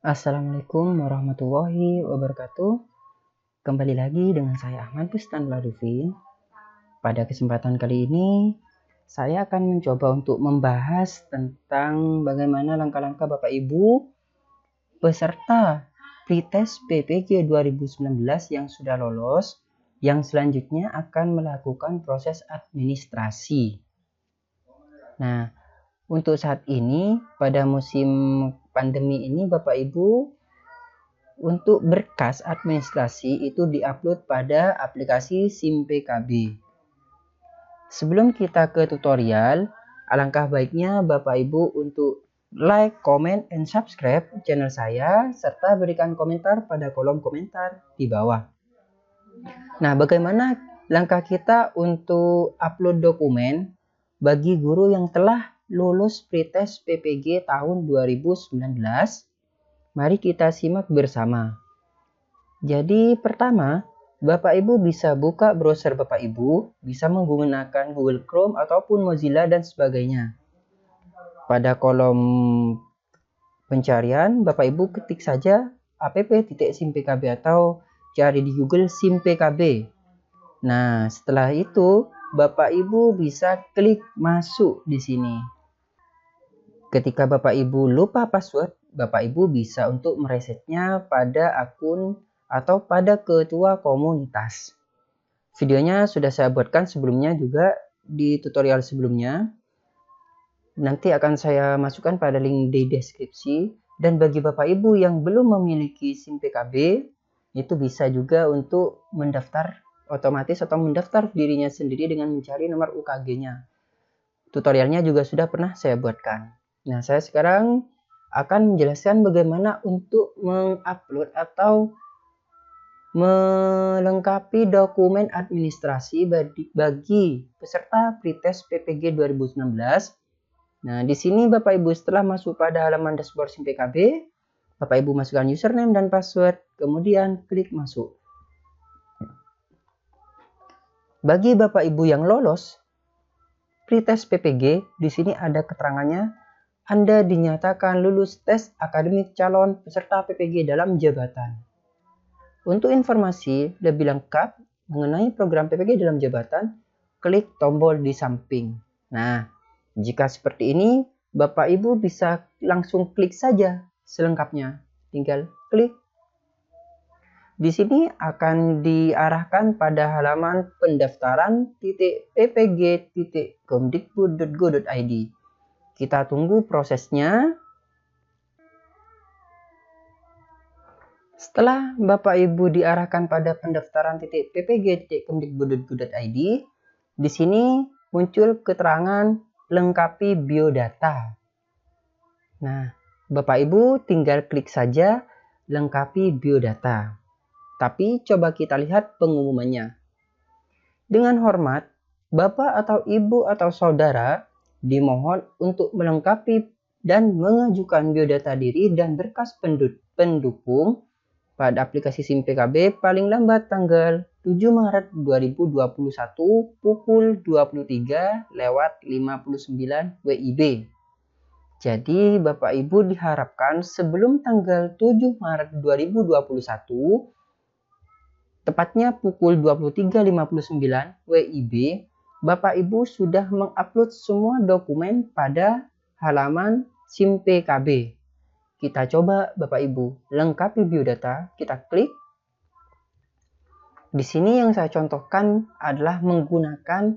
Assalamualaikum warahmatullahi wabarakatuh. Kembali lagi dengan saya Ahmad Bustan Ladufin. Pada kesempatan kali ini, saya akan mencoba untuk membahas tentang bagaimana langkah-langkah Bapak Ibu peserta pretest PPG 2019 yang sudah lolos, yang selanjutnya akan melakukan proses administrasi. Nah, untuk saat ini, pada musim pandemi ini, Bapak Ibu, untuk berkas administrasi itu diupload pada aplikasi SIM-PKB. Sebelum kita ke tutorial, alangkah baiknya Bapak Ibu untuk like, comment, and subscribe channel saya, serta berikan komentar pada kolom komentar di bawah. Nah, bagaimana langkah kita untuk upload dokumen bagi guru yang telah lulus pretest PPG tahun 2019? Mari kita simak bersama. Jadi pertama, Bapak Ibu bisa buka browser Bapak Ibu, bisa menggunakan Google Chrome ataupun Mozilla dan sebagainya. Pada kolom pencarian, Bapak Ibu ketik saja app.simpkb atau cari di Google SIM-PKB. Nah, setelah itu Bapak Ibu bisa klik masuk di sini. Ketika Bapak Ibu lupa password, Bapak Ibu bisa untuk meresetnya pada akun atau pada ketua komunitas. Videonya sudah saya buatkan sebelumnya juga di tutorial sebelumnya. Nanti akan saya masukkan pada link di deskripsi. Dan bagi Bapak Ibu yang belum memiliki SIM PKB, itu bisa juga untuk mendaftar otomatis atau mendaftar dirinya sendiri dengan mencari nomor UKG-nya. Tutorialnya juga sudah pernah saya buatkan. Nah, saya sekarang akan menjelaskan bagaimana untuk mengupload atau melengkapi dokumen administrasi bagi peserta pretest PPG 2019. Nah, di sini Bapak Ibu setelah masuk pada halaman dashboard SIM PKB, Bapak Ibu masukkan username dan password, kemudian klik masuk. Bagi Bapak Ibu yang lolos pretest PPG, di sini ada keterangannya, Anda dinyatakan lulus tes akademik calon peserta PPG dalam jabatan. Untuk informasi lebih lengkap mengenai program PPG dalam jabatan, klik tombol di samping. Nah, jika seperti ini, Bapak Ibu bisa langsung klik saja selengkapnya. Tinggal klik. Di sini akan diarahkan pada halaman pendaftaran.ppg.kemdikbud.go.id. Kita tunggu prosesnya. Setelah Bapak Ibu diarahkan pada pendaftaran.ppg.kemdikbud.go.id, di sini muncul keterangan lengkapi biodata. Nah, Bapak Ibu tinggal klik saja lengkapi biodata. Tapi coba kita lihat pengumumannya. Dengan hormat, Bapak atau Ibu atau Saudara dimohon untuk melengkapi dan mengajukan biodata diri dan berkas pendukung pada aplikasi SIM PKB paling lambat tanggal 7 Maret 2021 pukul 23:59 WIB. Jadi Bapak Ibu diharapkan sebelum tanggal 7 Maret 2021, tepatnya pukul 23:59 WIB, Bapak Ibu sudah mengupload semua dokumen pada halaman SIM PKB. Kita coba Bapak Ibu lengkapi biodata, kita klik. Di sini yang saya contohkan adalah menggunakan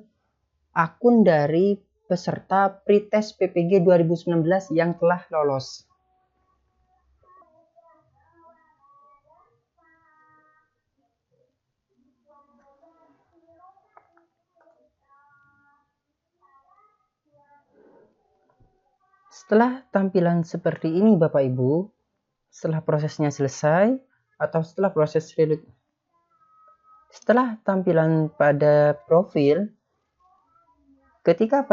akun dari peserta pretest PPG 2019 yang telah lolos. Setelah tampilan seperti ini Bapak Ibu, setelah prosesnya selesai atau setelah proses reload, setelah tampilan pada profil, ketika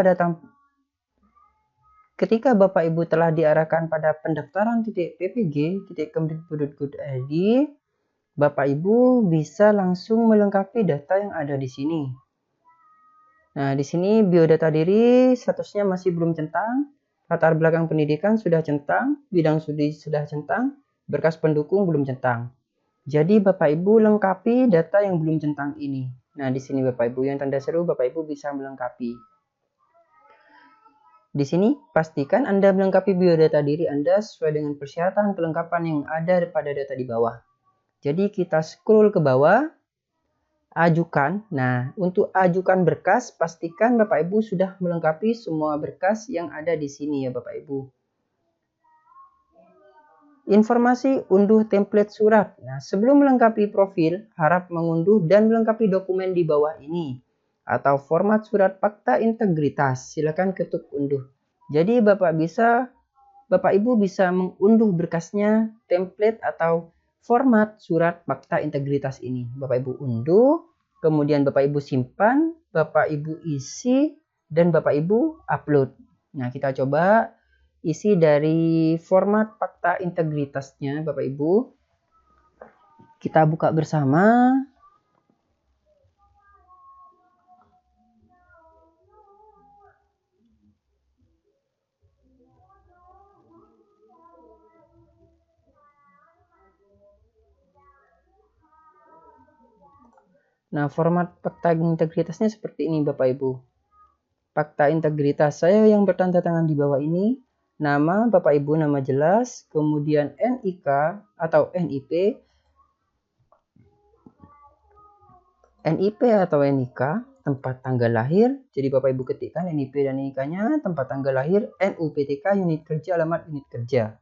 Bapak Ibu telah diarahkan pada pendaftaran.ppg.kemdikbud.go.id, Bapak Ibu bisa langsung melengkapi data yang ada di sini. Nah, di sini biodata diri statusnya masih belum centang, latar belakang pendidikan sudah centang, bidang studi sudah centang, berkas pendukung belum centang. Jadi Bapak Ibu lengkapi data yang belum centang ini. Nah, di sini Bapak Ibu yang tanda seru Bapak Ibu bisa melengkapi. Di sini pastikan Anda melengkapi biodata diri Anda sesuai dengan persyaratan kelengkapan yang ada pada data di bawah. Jadi kita scroll ke bawah, ajukan. Nah, untuk ajukan berkas pastikan Bapak Ibu sudah melengkapi semua berkas yang ada di sini ya Bapak Ibu. Informasi unduh template surat. Nah, sebelum melengkapi profil, harap mengunduh dan melengkapi dokumen di bawah ini atau format surat fakta integritas. Silakan ketuk unduh. Jadi Bapak Ibu bisa mengunduh berkasnya, template atau format surat fakta integritas ini. Bapak Ibu unduh, kemudian Bapak Ibu simpan, Bapak Ibu isi, dan Bapak Ibu upload. Nah, kita coba isi dari format fakta integritasnya Bapak Ibu. Kita buka bersama. Nah, format fakta integritasnya seperti ini Bapak Ibu. Fakta integritas saya yang bertanda tangan di bawah ini. Nama Bapak Ibu, nama jelas, kemudian NIK atau NIP, atau NIK, tempat tanggal lahir. Jadi Bapak Ibu ketikkan NIP dan NIK-nya, tempat tanggal lahir, NUPTK, unit kerja, alamat unit kerja.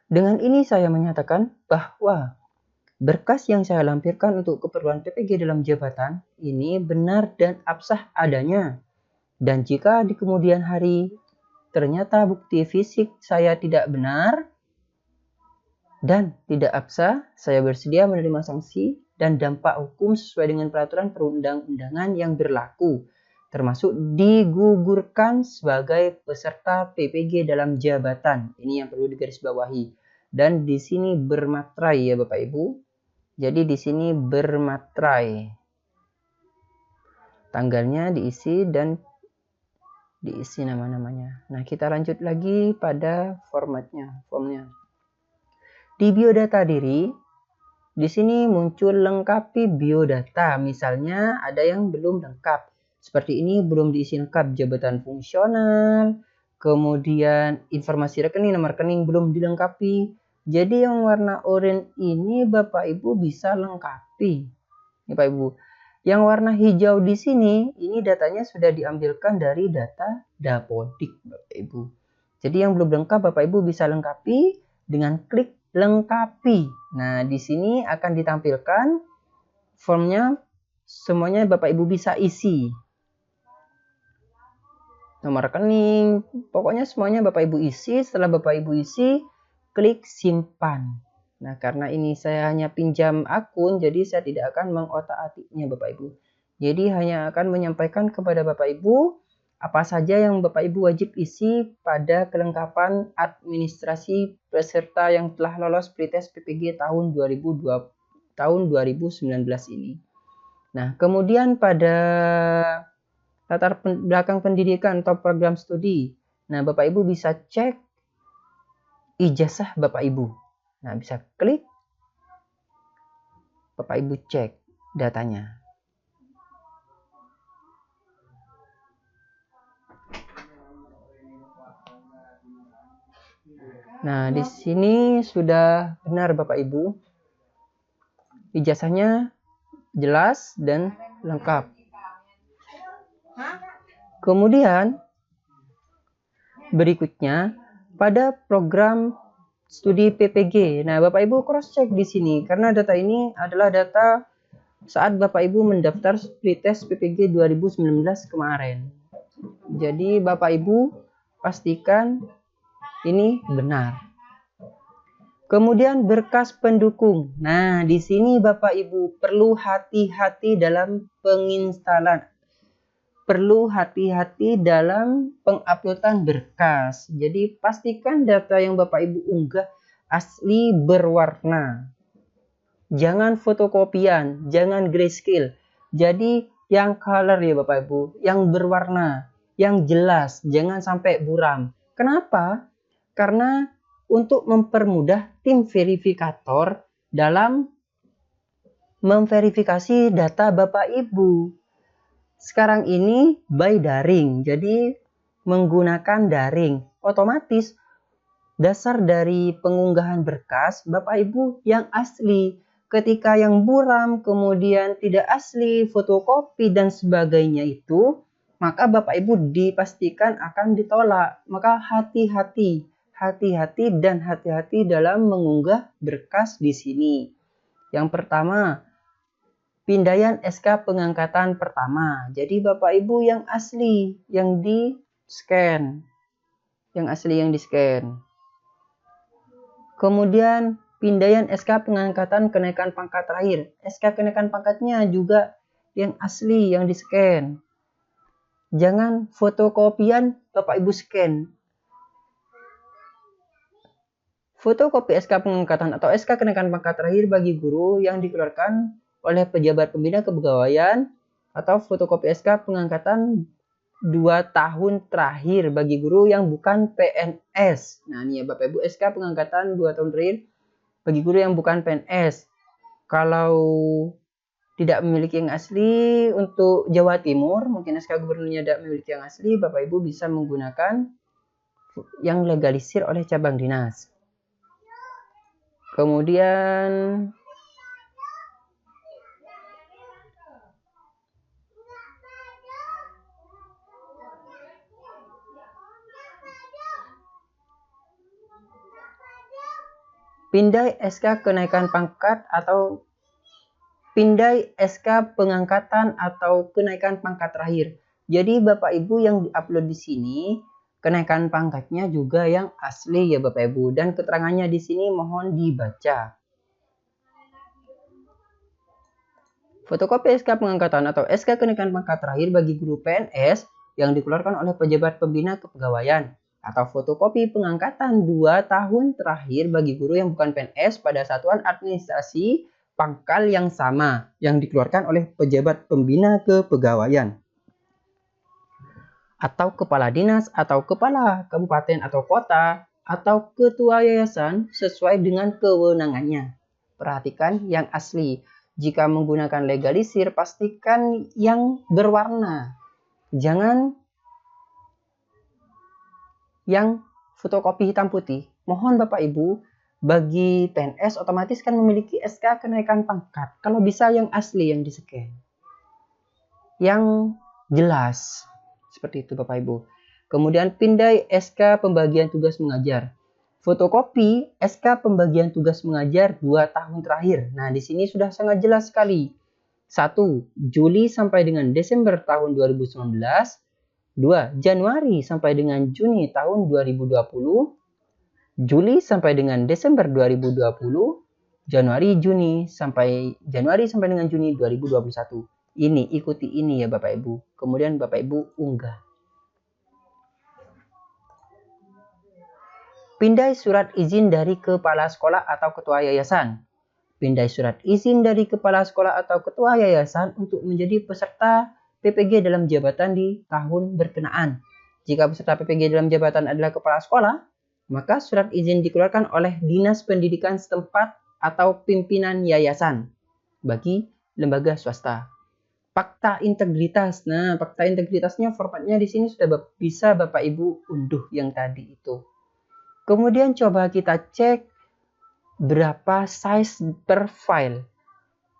Dengan ini saya menyatakan bahwa berkas yang saya lampirkan untuk keperluan PPG dalam jabatan ini benar dan absah adanya. Dan jika di kemudian hari ternyata bukti fisik saya tidak benar dan tidak absah, saya bersedia menerima sanksi dan dampak hukum sesuai dengan peraturan perundang-undangan yang berlaku, termasuk digugurkan sebagai peserta PPG dalam jabatan. Ini yang perlu digarisbawahi. Dan di sini bermaterai ya Bapak Ibu. Jadi di sini bermaterai. Tanggalnya diisi dan diisi nama-namanya. Nah, kita lanjut lagi pada formnya. Di biodata diri, di sini muncul lengkapi biodata. Misalnya ada yang belum lengkap. Seperti ini belum diisi lengkap jabatan fungsional, kemudian informasi rekening, nomor rekening belum dilengkapi. Jadi yang warna oranye ini Bapak Ibu bisa lengkapi. Ini Bapak Ibu. Yang warna hijau di sini, ini datanya sudah diambilkan dari data Dapodik, Bapak Ibu. Jadi yang belum lengkap, Bapak Ibu bisa lengkapi dengan klik lengkapi. Nah, di sini akan ditampilkan formnya, semuanya Bapak Ibu bisa isi. Nomor rekening, pokoknya semuanya Bapak Ibu isi. Setelah Bapak Ibu isi, klik simpan. Nah, karena ini saya hanya pinjam akun, jadi saya tidak akan mengotak-atiknya Bapak Ibu. Jadi hanya akan menyampaikan kepada Bapak Ibu apa saja yang Bapak Ibu wajib isi pada kelengkapan administrasi peserta yang telah lolos pretest PPG tahun 2019 ini. Nah, kemudian pada latar belakang pendidikan atau program studi. Nah, Bapak Ibu bisa cek ijazah Bapak Ibu. Nah, bisa klik, Bapak Ibu cek datanya. Nah, di sini sudah benar Bapak Ibu. Ijazahnya jelas dan lengkap. Kemudian berikutnya pada program studi PPG. Nah, Bapak Ibu cross check di sini karena data ini adalah data saat Bapak Ibu mendaftar pretest PPG 2019 kemarin. Jadi Bapak Ibu pastikan ini benar. Kemudian berkas pendukung. Nah, di sini Bapak Ibu perlu hati-hati dalam penginstalan. Perlu hati-hati dalam penguploadan berkas. Jadi pastikan data yang Bapak Ibu unggah asli berwarna. Jangan fotokopian, jangan grayscale. Jadi yang color ya Bapak Ibu, yang berwarna, yang jelas, jangan sampai buram. Kenapa? Karena untuk mempermudah tim verifikator dalam memverifikasi data Bapak Ibu. Sekarang ini by daring, jadi menggunakan daring. Otomatis dasar dari pengunggahan berkas Bapak Ibu yang asli. Ketika yang buram, kemudian tidak asli, fotokopi dan sebagainya itu, maka Bapak Ibu dipastikan akan ditolak. Maka hati-hati dalam mengunggah berkas di sini. Yang pertama, pindaian SK pengangkatan pertama. Jadi Bapak Ibu yang asli, yang di-scan. Yang asli yang di-scan. Kemudian pindaian SK pengangkatan kenaikan pangkat terakhir. SK kenaikan pangkatnya juga yang asli, yang di-scan. Jangan fotokopian Bapak Ibu scan. Fotokopi SK pengangkatan atau SK kenaikan pangkat terakhir bagi guru yang dikeluarkan oleh pejabat pembina kepegawaian atau fotokopi SK pengangkatan 2 tahun terakhir bagi guru yang bukan PNS. Nah, ini ya Bapak Ibu, SK pengangkatan 2 tahun terakhir bagi guru yang bukan PNS. Kalau tidak memiliki yang asli untuk Jawa Timur, mungkin SK gubernurnya tidak memiliki yang asli, Bapak Ibu bisa menggunakan yang legalisir oleh cabang dinas. Kemudian pindai SK kenaikan pangkat atau pindai SK pengangkatan atau kenaikan pangkat terakhir. Jadi Bapak Ibu yang diupload di sini kenaikan pangkatnya juga yang asli ya Bapak Ibu, dan keterangannya di sini mohon dibaca. Fotokopi SK pengangkatan atau SK kenaikan pangkat terakhir bagi guru PNS yang dikeluarkan oleh pejabat pembina kepegawaian atau fotokopi pengangkatan 2 tahun terakhir bagi guru yang bukan PNS pada satuan administrasi pangkal yang sama yang dikeluarkan oleh pejabat pembina kepegawaian atau kepala dinas atau kepala kabupaten atau kota atau ketua yayasan sesuai dengan kewenangannya. Perhatikan yang asli. Jika menggunakan legalisir, pastikan yang berwarna. Jangan yang fotokopi hitam putih. Mohon Bapak Ibu, bagi PNS otomatis kan memiliki SK kenaikan pangkat. Kalau bisa yang asli, yang di-scan. Yang jelas. Seperti itu Bapak Ibu. Kemudian pindai SK pembagian tugas mengajar. Fotokopi SK pembagian tugas mengajar 2 tahun terakhir. Nah, di sini sudah sangat jelas sekali. 1. Juli sampai dengan Desember tahun 2019. 2. Januari sampai dengan Juni tahun 2020. Juli sampai dengan Desember 2020. Januari sampai dengan Juni 2021. Ini, ikuti ini ya Bapak Ibu. Kemudian Bapak Ibu unggah. Pindai surat izin dari kepala sekolah atau ketua yayasan. Pindai surat izin dari kepala sekolah atau ketua yayasan untuk menjadi peserta PPG dalam jabatan di tahun berkenaan. Jika peserta PPG dalam jabatan adalah kepala sekolah, maka surat izin dikeluarkan oleh Dinas Pendidikan setempat atau pimpinan yayasan bagi lembaga swasta. Fakta integritas. Nah, fakta integritasnya formatnya di sini sudah bisa Bapak Ibu unduh yang tadi itu. Kemudian coba kita cek berapa size per file.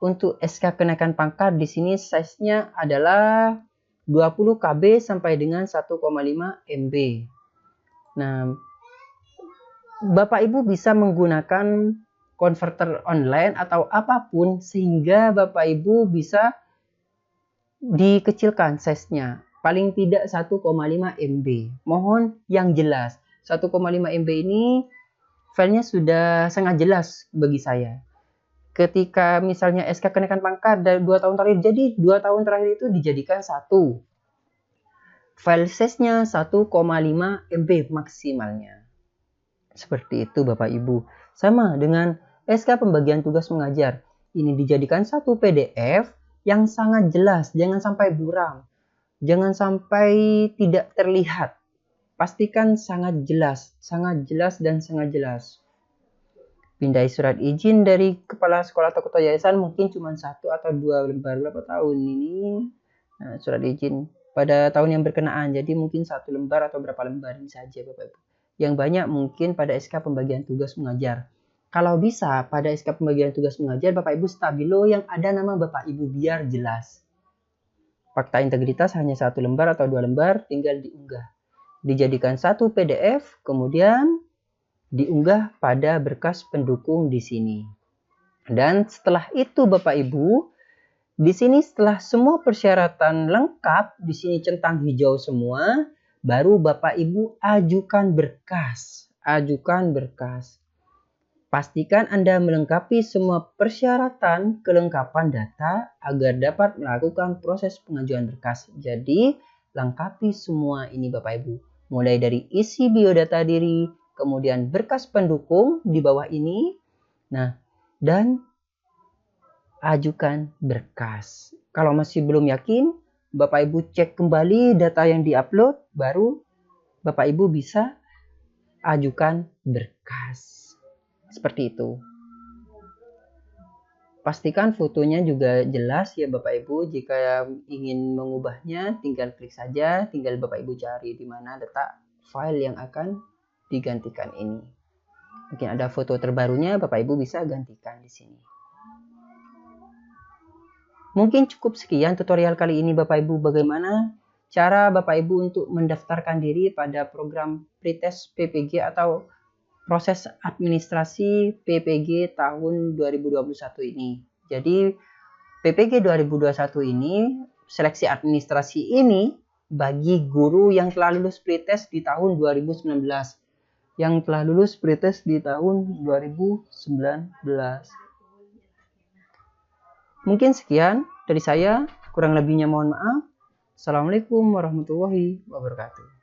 Untuk SK kenaikan pangkat di sini size-nya adalah 20 KB sampai dengan 1,5 MB. Nah, Bapak Ibu bisa menggunakan konverter online atau apapun sehingga Bapak Ibu bisa dikecilkan size-nya. Paling tidak 1,5 MB. Mohon yang jelas. 1,5 MB ini filenya sudah sangat jelas bagi saya. Ketika misalnya SK kenaikan pangkat dari 2 tahun terakhir, jadi 2 tahun terakhir itu dijadikan 1. File size-nya 1,5 MB maksimalnya. Seperti itu Bapak Ibu. Sama dengan SK pembagian tugas mengajar. Ini dijadikan satu PDF yang sangat jelas. Jangan sampai buram. Jangan sampai tidak terlihat. pastikan sangat jelas dan sangat jelas. Pindai surat izin dari kepala sekolah atau ketua yayasan mungkin cuma 1 atau 2 lembar. Berapa tahun ini? Nah, surat izin pada tahun yang berkenaan. Jadi mungkin 1 lembar atau berapa lembar ini saja Bapak Ibu. Yang banyak mungkin pada SK pembagian tugas mengajar. Kalau bisa pada SK pembagian tugas mengajar Bapak Ibu stabilo yang ada nama Bapak Ibu biar jelas. Fakta integritas hanya 1 lembar atau 2 lembar, tinggal diunggah. Dijadikan 1 PDF, kemudian diunggah pada berkas pendukung di sini. Dan setelah itu Bapak Ibu, di sini setelah semua persyaratan lengkap, di sini centang hijau semua, baru Bapak Ibu ajukan berkas. Ajukan berkas. Pastikan Anda melengkapi semua persyaratan kelengkapan data agar dapat melakukan proses pengajuan berkas. Jadi, lengkapi semua ini Bapak Ibu. Mulai dari isi biodata diri, kemudian berkas pendukung di bawah ini. Nah, dan ajukan berkas. Kalau masih belum yakin, Bapak Ibu cek kembali data yang diupload, baru Bapak Ibu bisa ajukan berkas. Seperti itu. Pastikan fotonya juga jelas ya Bapak Ibu. Jika ingin mengubahnya, tinggal klik saja, tinggal Bapak Ibu cari di mana letak file yang akan digantikan ini. Mungkin ada foto terbarunya, Bapak Ibu bisa gantikan di sini. Mungkin cukup sekian tutorial kali ini Bapak Ibu, bagaimana cara Bapak Ibu untuk mendaftarkan diri pada program pretest PPG atau proses administrasi PPG tahun 2021 ini. Jadi PPG 2021 ini, seleksi administrasi ini bagi guru yang telah lulus pretest di tahun 2019. Yang telah lulus pretest di tahun 2019. Mungkin sekian dari saya, kurang lebihnya mohon maaf. Assalamualaikum warahmatullahi wabarakatuh.